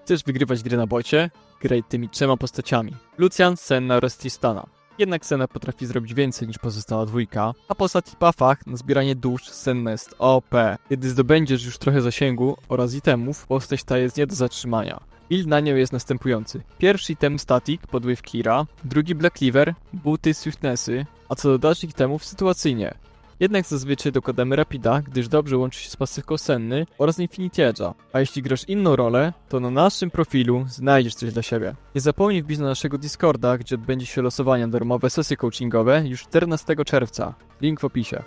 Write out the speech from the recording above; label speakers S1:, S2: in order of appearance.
S1: Chcesz wygrywać gry na bocie? Graj tymi 3 postaciami. Lucian, Senna oraz Tristana. Jednak Senna potrafi zrobić więcej niż pozostała dwójka, a po ostatnich buffach na zbieranie dusz Senna jest OP. Kiedy zdobędziesz już trochę zasięgu oraz itemów, postać ta jest nie do zatrzymania. Build na nią jest następujący. Pierwszy item Static, podływ Kira, drugi Black Cleaver, buty Swiftnessy, a co do dalszych itemów sytuacyjnie. Jednak zazwyczaj dokładamy Rapida, gdyż dobrze łączy się z pasywką Senny oraz Infinity Edge'a. A jeśli grasz inną rolę, to na naszym profilu znajdziesz coś dla siebie. Nie zapomnij wbić na naszego Discorda, gdzie odbędzie się losowanie darmowe sesje coachingowe już 14 czerwca. Link w opisie.